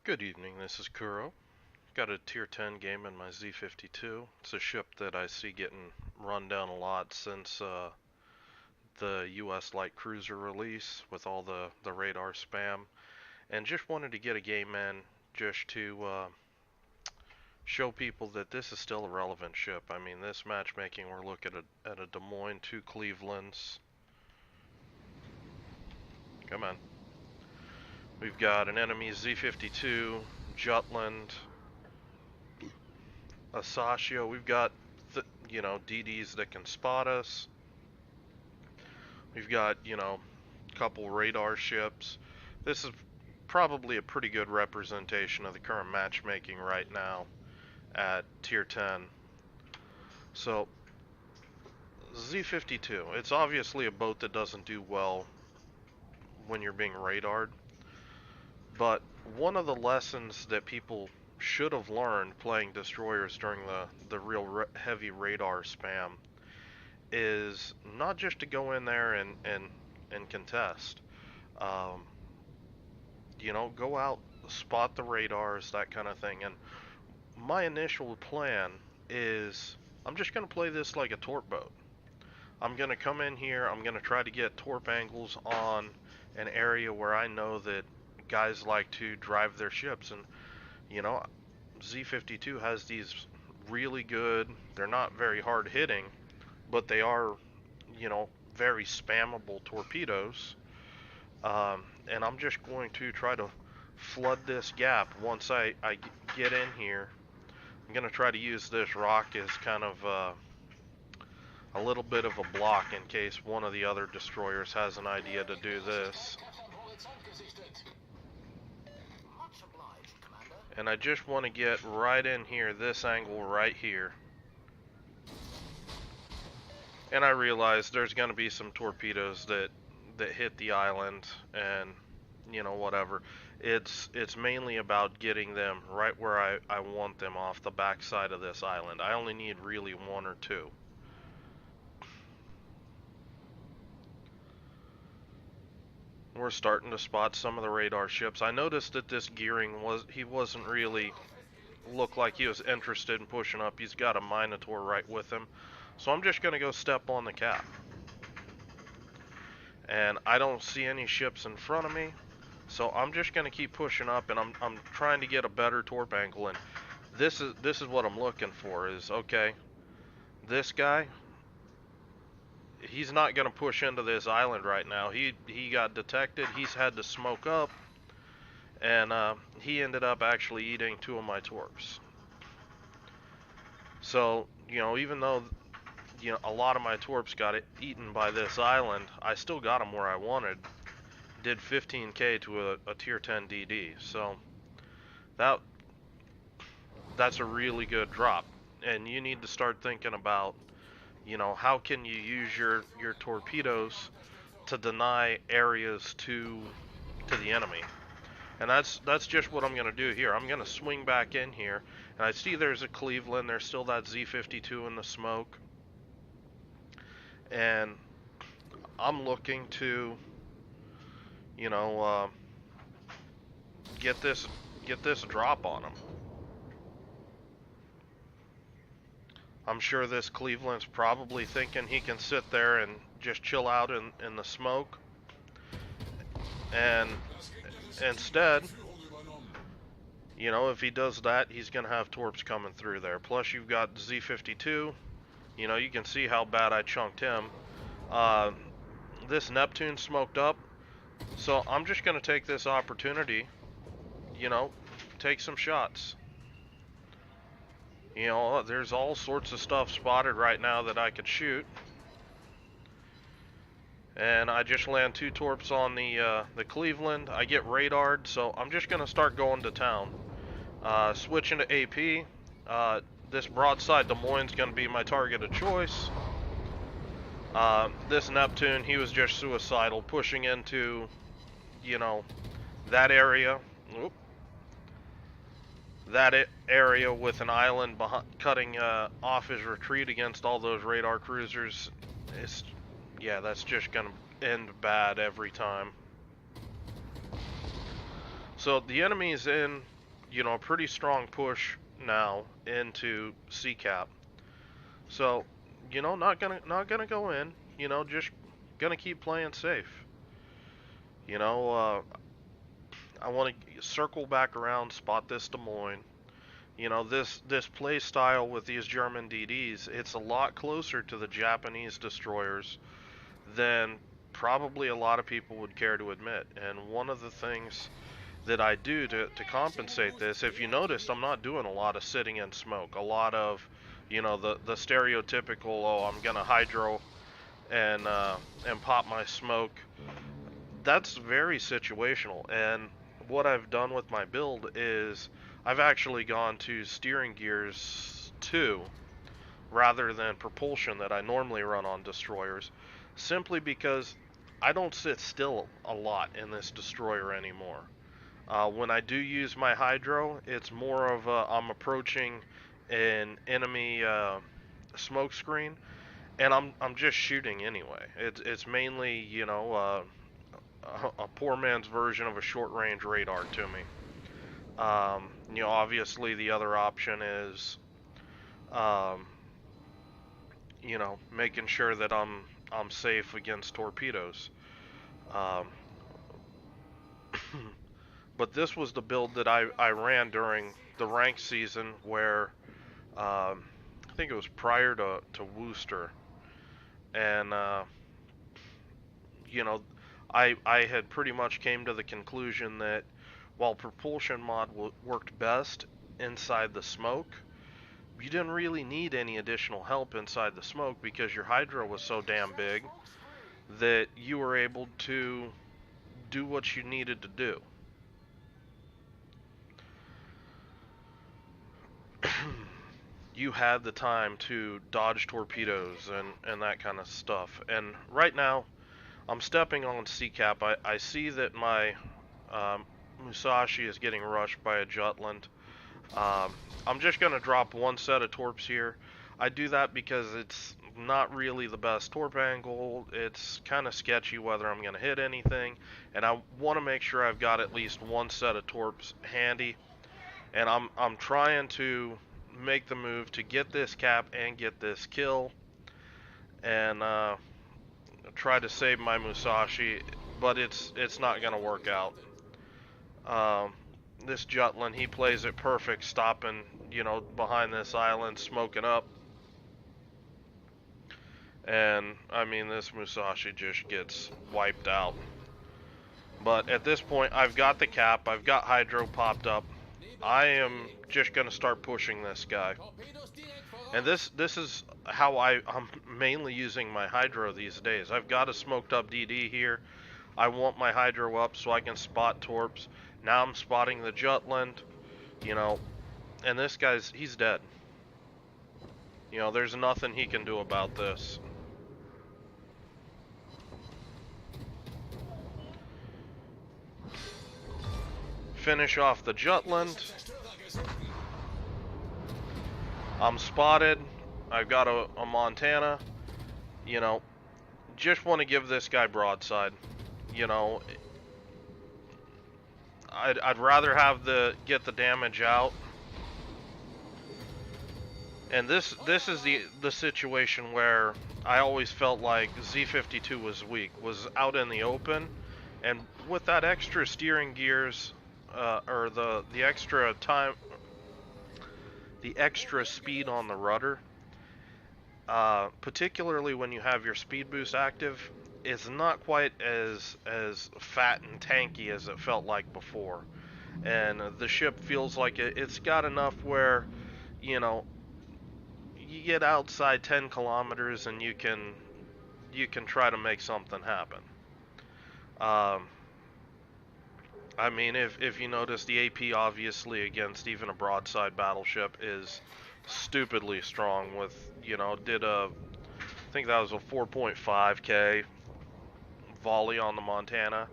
Good evening, this is Kuro. Got a tier 10 game in my Z52. It's a ship that I see getting run down a lot since the US light cruiser release with all the radar spam. And just wanted to get a game in just to show people that this is still a relevant ship. I mean, this matchmaking, we're looking at a Des Moines, two Clevelands. Come on. We've got an enemy Z52, Jutland, a Sashio. We've got, DDs that can spot us. We've got, a couple radar ships. This is probably a pretty good representation of the current matchmaking right now at tier 10. So, Z52, it's obviously a boat that doesn't do well when you're being radared. But one of the lessons that people should have learned playing destroyers during the real heavy radar spam is not just to go in there and contest. Um, go out, spot the radars, that kind of thing. And my initial plan is I'm just going to play this like a torp boat. I'm going to come in here, I'm going to try to get torp angles on an area where I know that guys like to drive their ships. And, Z52 has these really good, they're not very hard hitting, but they are, very spammable torpedoes. And I'm just going to try to flood this gap once I get in here. I'm going to try to use this rock as kind of a little bit of a block in case one of the other destroyers has an idea to do this. And I just want to get right in here, this angle right here. And I realize there's going to be some torpedoes that hit the island and, whatever. It's mainly about getting them right where I want them off the backside of this island. I only need really one or two. We're starting to spot some of the radar ships. I noticed that this gearing he wasn't really look like he was interested in pushing up. He's got a Minotaur right with him. So I'm just going to go step on the cap. And I don't see any ships in front of me. So I'm just going to keep pushing up, and I'm trying to get a better torp angle. And this is what I'm looking for is, okay, this guy, he's not going to push into this island right now. He got detected. He's had to smoke up, and he ended up actually eating two of my torps. So, even though a lot of my torps got eaten by this island, I still got them where I wanted. Did 15k to a tier 10 DD. So that's a really good drop. And you need to start thinking about, how can you use your torpedoes to deny areas to the enemy. And that's just what I'm going to do here. I'm going to swing back in here, and I see there's a Cleveland. There's still that Z52 in the smoke. And I'm looking to, get this drop on him. I'm sure this Cleveland's probably thinking he can sit there and just chill out in the smoke. And instead, if he does that, he's going to have torps coming through there. Plus, you've got Z52. You can see how bad I chunked him. This Neptune smoked up. So I'm just going to take this opportunity, take some shots. There's all sorts of stuff spotted right now that I could shoot. And I just land two torps on the Cleveland. I get radared, so I'm just going to start going to town. Switching to AP. This broadside Des Moines is going to be my target of choice. This Neptune, he was just suicidal, pushing into, that area. Oop. That area with an island cutting off his retreat against all those radar cruisers. Yeah, that's just going to end bad every time. So the enemy's in you know, a pretty strong push now into CCAP. So, you know, not gonna go in. You know, just gonna keep playing safe. You know, I want to circle back around, spot this Des Moines. You know, this play style with these German DDs, it's a lot closer to the Japanese destroyers than probably a lot of people would care to admit. And one of the things that I do to compensate this, if you noticed, I'm not doing a lot of sitting in smoke. A lot of, you know, the stereotypical, oh, I'm gonna hydro and pop my smoke. That's very situational. And what I've done with my build is I've actually gone to steering gears 2 rather than propulsion that I normally run on destroyers, simply because I don't sit still a lot in this destroyer anymore. When I do use my hydro, it's more of I'm approaching an enemy smoke screen, and I'm just shooting anyway. It's mainly, you know, a poor man's version of a short range radar to me. You know, obviously the other option is, um, you know, making sure that I'm safe against torpedoes. Um, but this was the build that I ran during the rank season where I think it was prior to Worcester, and you know, I had pretty much came to the conclusion that while propulsion mod worked best inside the smoke, you didn't really need any additional help inside the smoke because your hydro was so damn big that you were able to do what you needed to do. You had the time to dodge torpedoes and that kind of stuff. And right now, I'm stepping on CCAP. I see that my Musashi is getting rushed by a Jutland. I'm just going to drop one set of torps here. I do that because it's not really the best torp angle. It's kind of sketchy whether I'm going to hit anything. And I want to make sure I've got at least one set of torps handy. And I'm trying to make the move to get this cap and get this kill. And try to save my Musashi, but it's not going to work out. This Jutland, he plays it perfect, stopping, you know, behind this island, smoking up. And, I mean, this Musashi just gets wiped out. But at this point, I've got the cap, I've got hydro popped up. I am just going to start pushing this guy. And this is how I'm mainly using my hydro these days. I've got a smoked up DD here. I want my hydro up so I can spot torps. Now I'm spotting the Jutland, you know, and this guy's, he's dead. You know, there's nothing he can do about this. Finish off the Jutland. I'm spotted. I've got a Montana. You know, just want to give this guy broadside. You know, I'd rather have get the damage out. And this is the situation where I always felt like Z52 was weak, was out in the open, and with that extra steering gears, or the extra time, the extra speed on the rudder, particularly when you have your speed boost active, is not quite as fat and tanky as it felt like before. And the ship feels like it's got enough where, you know, you get outside 10 kilometers and you can try to make something happen. I mean, if you notice, the AP obviously against even a broadside battleship is stupidly strong with, you know, I think that was a 4.5k volley on the Montana.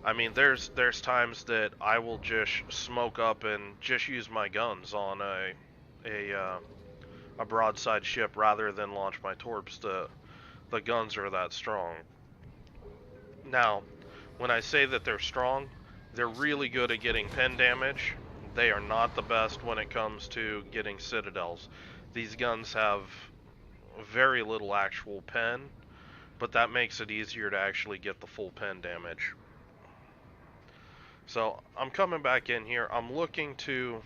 I mean, there's times that I will just smoke up and just use my guns on a broadside ship rather than launch my torps. The guns are that strong. Now, when I say that they're strong, they're really good at getting pen damage, they are not the best when it comes to getting citadels. These guns have very little actual pen, but that makes it easier to actually get the full pen damage. So I'm coming back in here. I'm looking to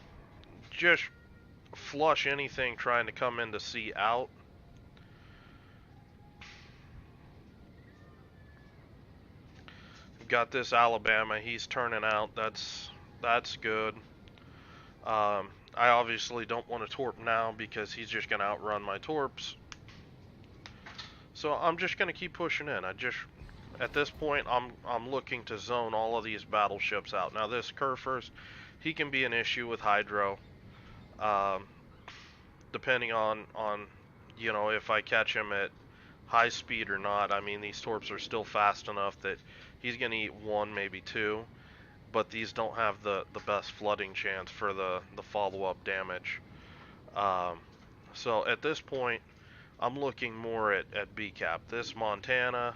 just flush anything trying to come into C out. We've got this Alabama. He's turning out. That's good. I obviously don't want to torp now because he's just going to outrun my torps. So I'm just going to keep pushing in. At this point, I'm looking to zone all of these battleships out. Now this Kurfürst, he can be an issue with hydro, depending on you know, if I catch him at high speed or not. I mean, these torps are still fast enough that he's going to eat one, maybe two, but these don't have the best flooding chance for the follow-up damage. So at this point, I'm looking more at B-cap. This Montana,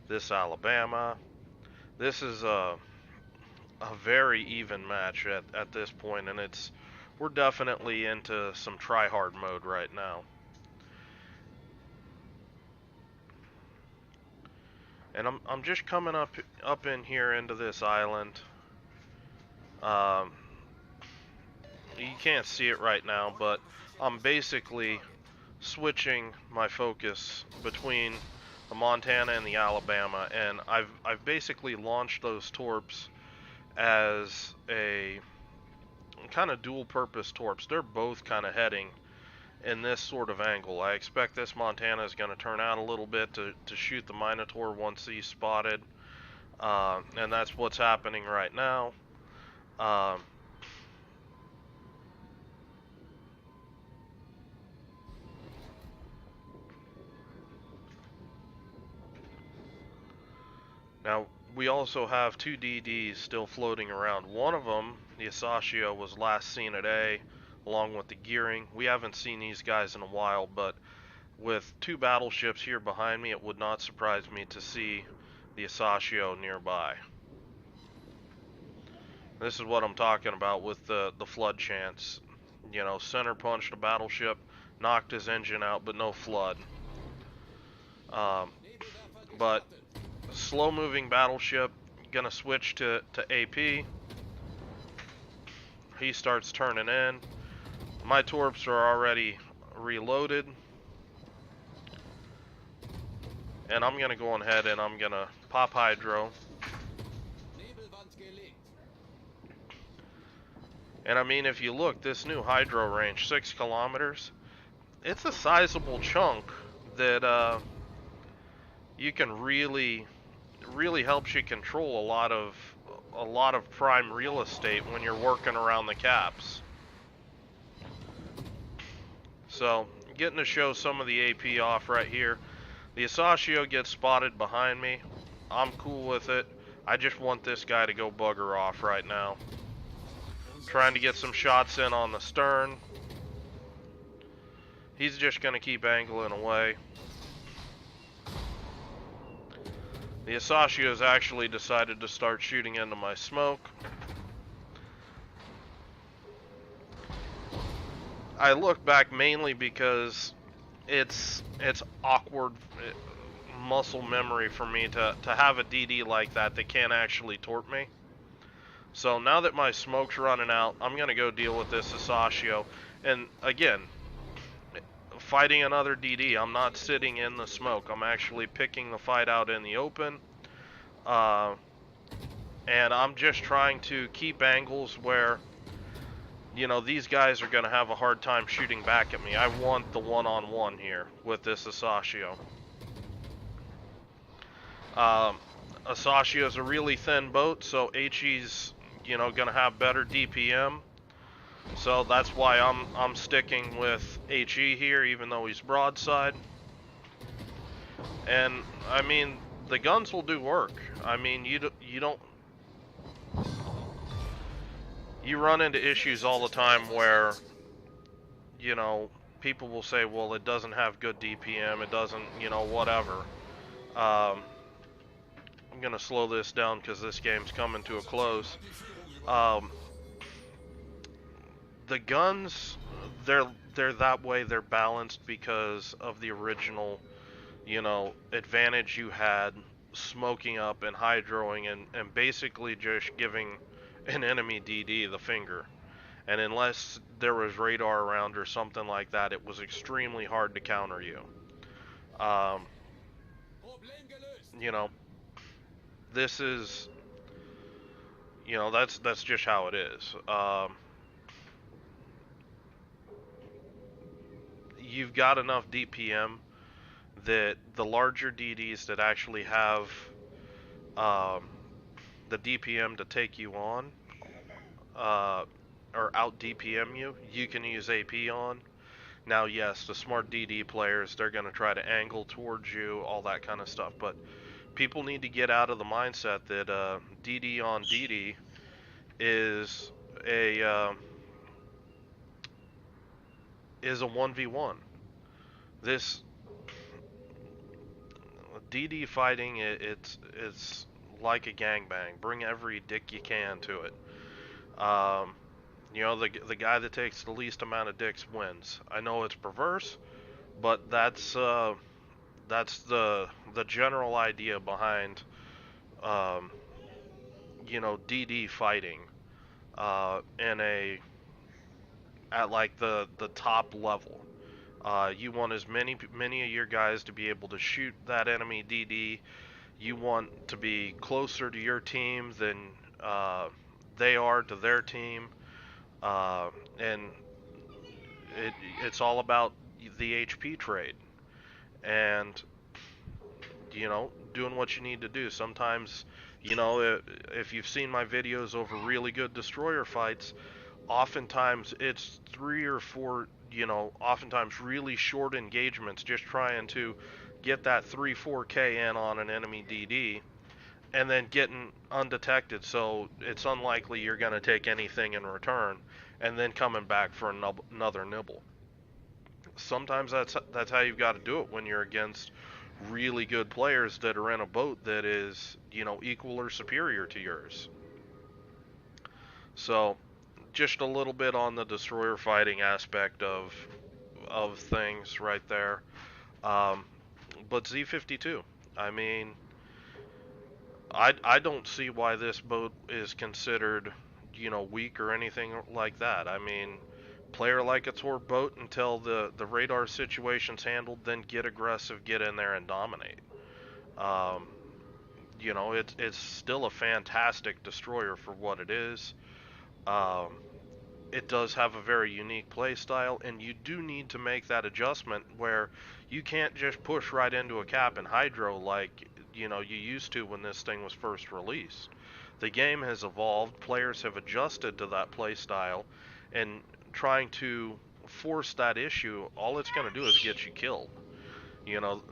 this Alabama. This is a very even match at this point, and we're definitely into some try-hard mode right now. And I'm just coming up in here into this island. You can't see it right now, but I'm basically switching my focus between the Montana and the Alabama, and I've basically launched those torps as a kind of dual purpose torps. They're both kind of heading in this sort of angle. I expect this Montana is going to turn out a little bit to shoot the Minotaur once he's spotted, and that's what's happening right now. Now, we also have two DDs still floating around. One of them, the Asashio, was last seen at A, along with the gearing. We haven't seen these guys in a while, but with two battleships here behind me, it would not surprise me to see the Asashio nearby. This is what I'm talking about with the flood chance. You know, center punched a battleship, knocked his engine out, but no flood. But slow moving battleship, gonna switch to AP. He starts turning in. My torps are already reloaded, and I'm gonna go ahead and I'm gonna pop hydro. And I mean, if you look, this new hydro range, 6 kilometers, it's a sizable chunk that you can really helps you control a lot of prime real estate when you're working around the caps. So, getting to show some of the AP off right here. The Asashio gets spotted behind me. I'm cool with it. I just want this guy to go bugger off right now. Trying to get some shots in on the stern. He's just going to keep angling away. The Asashio's actually decided to start shooting into my smoke. I look back mainly because it's awkward muscle memory for me to have a DD like that can't actually torp me. So now that my smoke's running out, I'm going to go deal with this Asashio. And again, fighting another DD, I'm not sitting in the smoke. I'm actually picking the fight out in the open. And I'm just trying to keep angles where, you know, these guys are going to have a hard time shooting back at me. I want the one-on-one here with this Asashio. Asashio is a really thin boat, so HE's, you know, going to have better DPM. So that's why I'm sticking with HE here, even though he's broadside. And I mean, the guns will do work. I mean, you run into issues all the time where, you know, people will say, well, it doesn't have good DPM, it doesn't, you know, whatever. I'm gonna slow this down because this game's coming to a close. the guns, they're that way. They're balanced because of the original, advantage you had smoking up and hydroing and basically just giving an enemy DD the finger. And unless there was radar around or something like that, it was extremely hard to counter you. Um, you know, this is, that's just how it is. You've got enough DPM that the larger DDs that actually have um, the DPM to take you on, or out DPM you, you can use AP on. Now, yes, the smart DD players, they're going to try to angle towards you, all that kind of stuff. But people need to get out of the mindset that DD on DD is a 1v1. This DD fighting, it's like a gangbang. Bring every dick you can to it. The guy that takes the least amount of dicks wins. I know it's perverse, but that's the general idea behind DD fighting at like the top level. You want as many of your guys to be able to shoot that enemy DD. You want to be closer to your team than they are to their team, and it's all about the HP trade and doing what you need to do. Sometimes, if you've seen my videos over really good destroyer fights, oftentimes it's 3 or 4, oftentimes really short engagements, just trying to get that 3-4K in on an enemy DD, and then getting undetected, so it's unlikely you're going to take anything in return, and then coming back for another nibble. Sometimes that's how you've got to do it when you're against really good players that are in a boat that is, equal or superior to yours. So, just a little bit on the destroyer fighting aspect of things right there. But Z52, I mean, I don't see why this boat is considered, weak or anything like that. I mean, play her like a tour boat until the radar situation's handled, then get aggressive, get in there and dominate. It's still a fantastic destroyer for what it is. It does have a very unique play style, and you do need to make that adjustment where you can't just push right into a cap and hydro like you used to when this thing was first released. The game has evolved, players have adjusted to that play style, and trying to force that issue, all it's going to do is get you killed.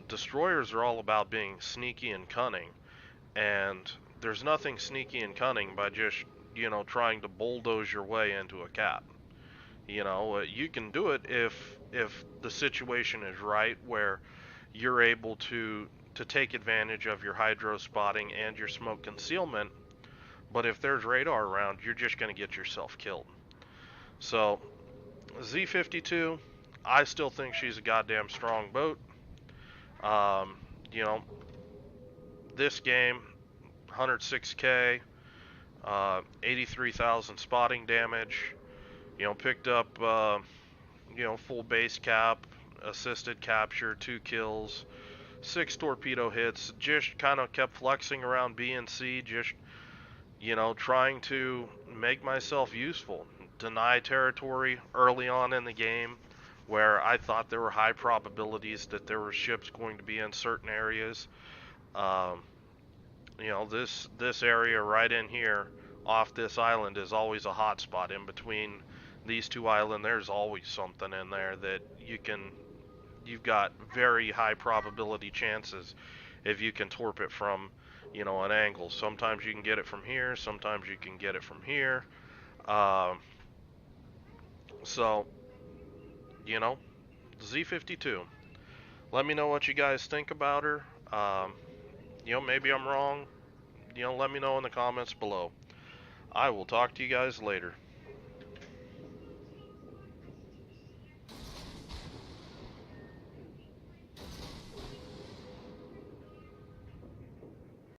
Destroyers are all about being sneaky and cunning, and there's nothing sneaky and cunning by just trying to bulldoze your way into a cap. You can do it if the situation is right, where you're able to take advantage of your hydro spotting and your smoke concealment, but if there's radar around, you're just going to get yourself killed. So, Z52, I still think she's a goddamn strong boat. This game, 106k, 83,000 spotting damage, picked up, full base cap, assisted capture, 2 kills, 6 torpedo hits, just kind of kept flexing around B and C, just, trying to make myself useful, deny territory early on in the game, where I thought there were high probabilities that there were ships going to be in certain areas. This area right in here off this island is always a hot spot. In between these two islands, there's always something in there that you've got very high probability chances if you can torp it from, an angle. Sometimes you can get it from here, sometimes you can get it from here. So, Z52. Let me know what you guys think about her. Maybe I'm wrong. Let me know in the comments below. I will talk to you guys later.